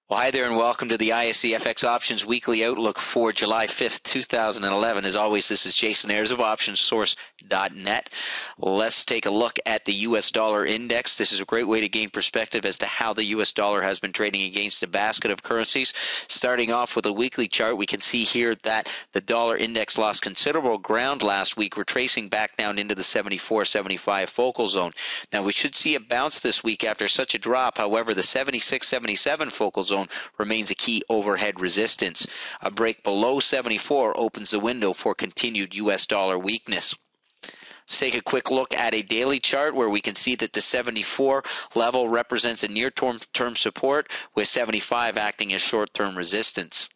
Well, hi there and welcome to the ISE FX Options Weekly Outlook for July 5th, 2011. As always, this is Jason Ayers of OptionsSource.net. Let's take a look at the U.S. dollar index. This is a great way to gain perspective as to how the U.S. dollar has been trading against a basket of currencies. Starting off with a weekly chart, we can see here that the dollar index lost considerable ground last week, retracing back down into the 74-75 focal zone. Now, we should see a bounce this week after such a drop. However, the 76-77 focal zone remains a key overhead resistance. A break below 74 opens the window for continued U.S. dollar weakness. Let's take a quick look at a daily chart where we can see that the 74 level represents a near-term support, with 75 acting as short-term resistance.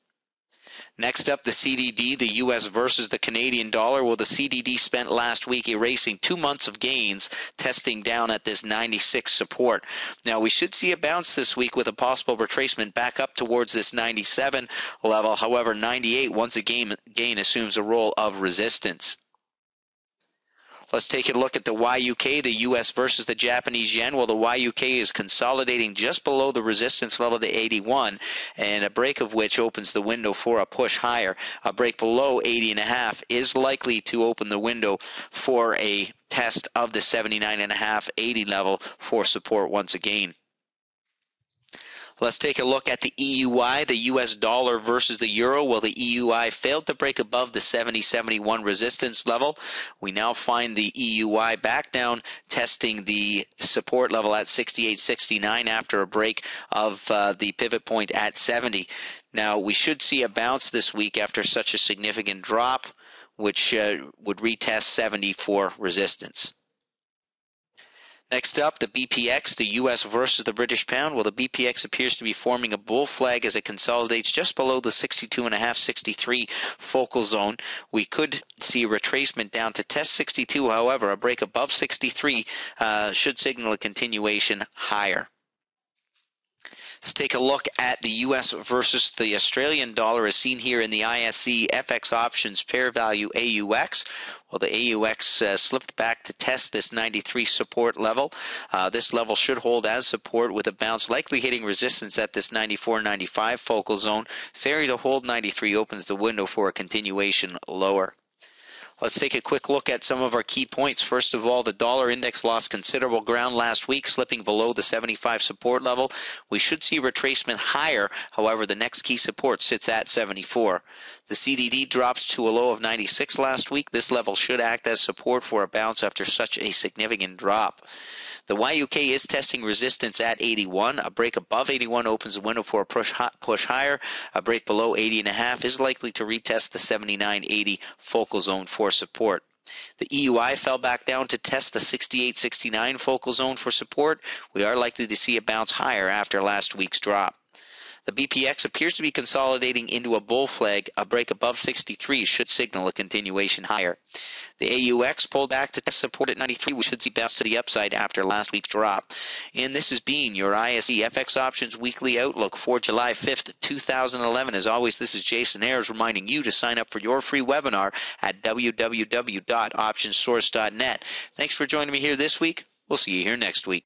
Next up, the CDD, the U.S. versus the Canadian dollar. Well, the CDD spent last week erasing 2 months of gains, testing down at this 96 support. Now, we should see a bounce this week with a possible retracement back up towards this 97 level. However, 98 once again assumes a role of resistance. Let's take a look at the YUK, the U.S. versus the Japanese yen. Well, the YUK is consolidating just below the resistance level to 81, and a break of which opens the window for a push higher. A break below 80.5 is likely to open the window for a test of the 79.5, 80 level for support once again. Let's take a look at the EUI, the U.S. dollar versus the euro. Well, the EUI failed to break above the 70-71 resistance level. We now find the EUI back down, testing the support level at 68.69 after a break of the pivot point at 70. Now, we should see a bounce this week after such a significant drop, which would retest 70 for resistance. Next up, the BPX, the U.S. versus the British pound. Well, the BPX appears to be forming a bull flag as it consolidates just below the 62.5, 63 focal zone. We could see a retracement down to test 62. However, a break above 63 should signal a continuation higher. Let's take a look at the U.S. versus the Australian dollar as seen here in the ISE FX Options Pair Value AUX. Well, the AUX slipped back to test this 93 support level. This level should hold as support with a bounce likely hitting resistance at this 94-95 focal zone. Failure to hold 93 opens the window for a continuation lower. Let's take a quick look at some of our key points. First of all, the dollar index lost considerable ground last week, slipping below the 75 support level. We should see retracement higher. However, the next key support sits at 74. The CDD drops to a low of 96 last week. This level should act as support for a bounce after such a significant drop. The YUK is testing resistance at 81. A break above 81 opens the window for a push higher. A break below 80.5 is likely to retest the 79-80 focal zone for support. The EUI fell back down to test the 68-69 focal zone for support. We are likely to see a bounce higher after last week's drop. The BPX appears to be consolidating into a bull flag. A break above 63 should signal a continuation higher. The AUX pulled back to test support at 93. We should see bounce to the upside after last week's drop. And this has been your ISE FX Options Weekly Outlook for July 5th, 2011. As always, this is Jason Ayers reminding you to sign up for your free webinar at www.optionsource.net. Thanks for joining me here this week. We'll see you here next week.